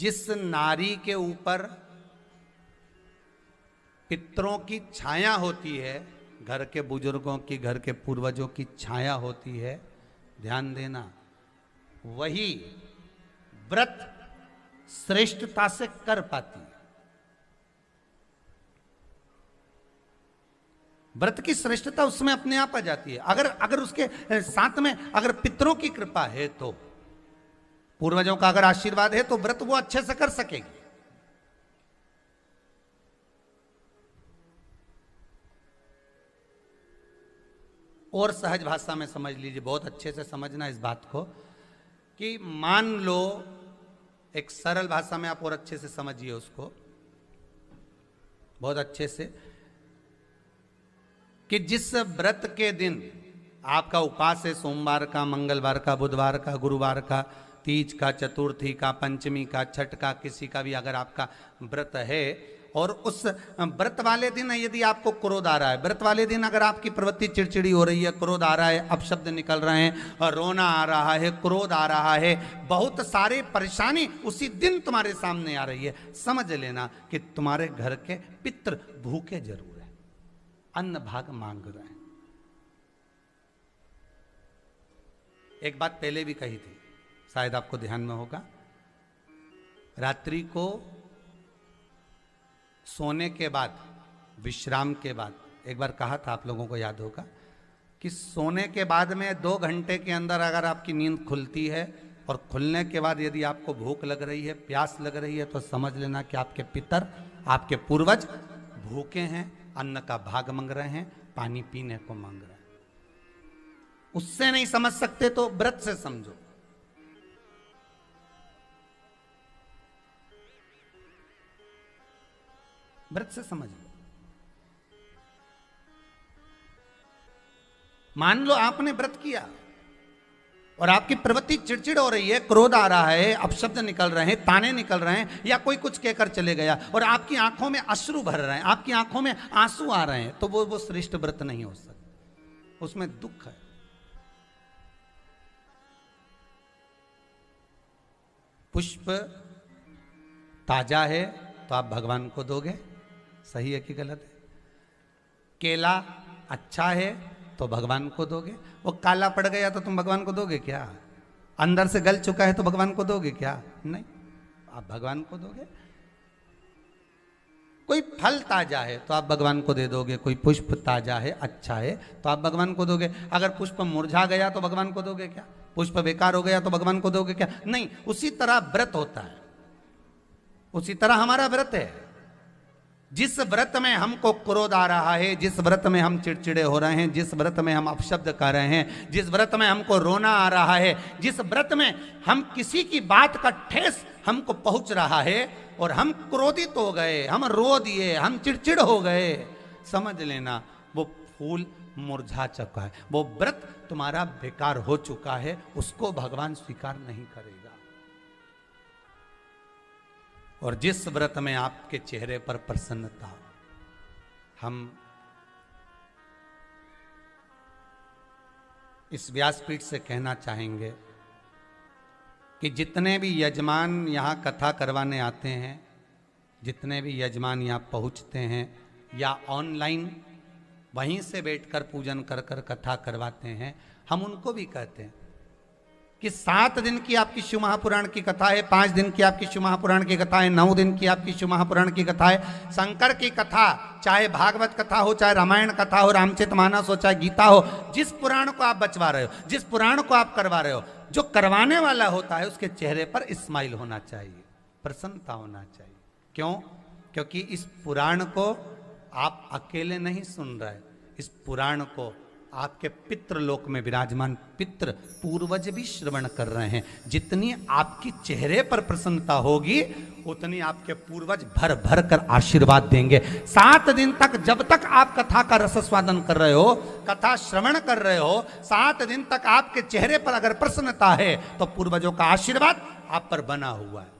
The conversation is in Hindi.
जिस नारी के ऊपर पितरों की छाया होती है, घर के बुजुर्गों की, घर के पूर्वजों की छाया होती है, ध्यान देना, वही व्रत श्रेष्ठता से कर पाती है। व्रत की श्रेष्ठता उसमें अपने आप आ जाती है। अगर उसके साथ में अगर पितरों की कृपा है, तो पूर्वजों का अगर आशीर्वाद है, तो व्रत वो अच्छे से कर सकेगी। और सहज भाषा में समझ लीजिए, बहुत अच्छे से समझना इस बात को, कि मान लो, एक सरल भाषा में आप और अच्छे से समझिए उसको, बहुत अच्छे से, कि जिस व्रत के दिन आपका उपास है, सोमवार का, मंगलवार का, बुधवार का, गुरुवार का, तीज का, चतुर्थी का, पंचमी का, छठ का, किसी का भी अगर आपका व्रत है, और उस व्रत वाले दिन यदि आपको क्रोध आ रहा है, व्रत वाले दिन अगर आपकी प्रवृत्ति चिड़चिड़ी हो रही है, क्रोध आ रहा है, अपशब्द निकल रहे हैं, और रोना आ रहा है, क्रोध आ रहा है, बहुत सारे परेशानी उसी दिन तुम्हारे सामने आ रही है, समझ लेना कि तुम्हारे घर के पितृ भूखे जरूर है, अन्न भाग मांग रहे हैं। एक बात पहले भी कही थी, शायद आपको ध्यान में होगा, रात्रि को सोने के बाद, विश्राम के बाद, एक बार कहा था, आप लोगों को याद होगा, कि सोने के बाद में 2 घंटे के अंदर अगर आपकी नींद खुलती है, और खुलने के बाद यदि आपको भूख लग रही है, प्यास लग रही है, तो समझ लेना कि आपके पितर, आपके पूर्वज भूखे हैं, अन्न का भाग मांग रहे हैं, पानी पीने को मांग रहे हैं। उससे नहीं समझ सकते तो व्रत से समझो। व्रत से समझ लो। मान लो आपने व्रत किया और आपकी प्रवृत्ति चिड़चिड़ हो रही है, क्रोध आ रहा है, अपशब्द निकल रहे हैं, ताने निकल रहे हैं, या कोई कुछ कहकर चले गया, और आपकी आंखों में अश्रु भर रहे हैं, आपकी आंखों में आंसू आ रहे हैं, तो वो श्रेष्ठ व्रत नहीं हो सकता, उसमें दुख है। पुष्प ताजा है तो आप भगवान को दोगे, सही है कि गलत है? केला अच्छा है तो भगवान को दोगे, वो काला पड़ गया तो तुम भगवान को दोगे क्या? अंदर से गल चुका है तो भगवान को दोगे क्या? नहीं, आप भगवान को दोगे। कोई फल ताजा है तो आप भगवान को दे दोगे, कोई पुष्प ताजा है, अच्छा है, तो आप भगवान को दोगे। अगर पुष्प मुरझा गया तो भगवान को दोगे क्या? पुष्प बेकार हो गया तो भगवान को दोगे क्या? नहीं। उसी तरह व्रत होता है, उसी तरह हमारा व्रत है। जिस व्रत में हमको क्रोध आ रहा है, जिस व्रत में हम चिड़चिड़े हो रहे हैं, जिस व्रत में हम अपशब्द कर रहे हैं, जिस व्रत में हमको रोना आ रहा है, जिस व्रत में हम किसी की बात का ठेस हमको पहुंच रहा है और हम क्रोधित हो गए, हम रो दिए, हम चिड़चिड़ हो गए, समझ लेना वो फूल मुरझा चुका है, वो व्रत तुम्हारा बेकार हो चुका है, उसको भगवान स्वीकार नहीं करेगा। और जिस व्रत में आपके चेहरे पर प्रसन्नता हो, हम इस व्यासपीठ से कहना चाहेंगे कि जितने भी यजमान यहाँ कथा करवाने आते हैं, जितने भी यजमान यहाँ पहुँचते हैं या ऑनलाइन वहीं से बैठकर पूजन कर कर कथा करवाते हैं, हम उनको भी कहते हैं कि 7 दिन की आपकी शिव महापुराण की कथा है, 5 दिन की आपकी शिव महापुराण की कथा है, 9 दिन की आपकी शिव महापुराण की कथा है। शंकर की कथा, चाहे भागवत कथा हो, चाहे रामायण कथा हो, रामचरितमानस हो, चाहे गीता हो, जिस पुराण को आप बचवा रहे हो, जिस पुराण को आप करवा रहे हो, जो करवाने वाला होता है उसके चेहरे पर स्माइल होना चाहिए, प्रसन्नता होना चाहिए। क्यों? क्योंकि इस पुराण को आप अकेले नहीं सुन रहे, इस पुराण को आपके पितृलोक में विराजमान पितृ पूर्वज भी श्रवण कर रहे हैं। जितनी आपकी चेहरे पर प्रसन्नता होगी, उतनी आपके पूर्वज भर भर कर आशीर्वाद देंगे। 7 दिन तक, जब तक आप कथा का रसस्वादन कर रहे हो, कथा श्रवण कर रहे हो, 7 दिन तक आपके चेहरे पर अगर प्रसन्नता है तो पूर्वजों का आशीर्वाद आप पर बना हुआ है।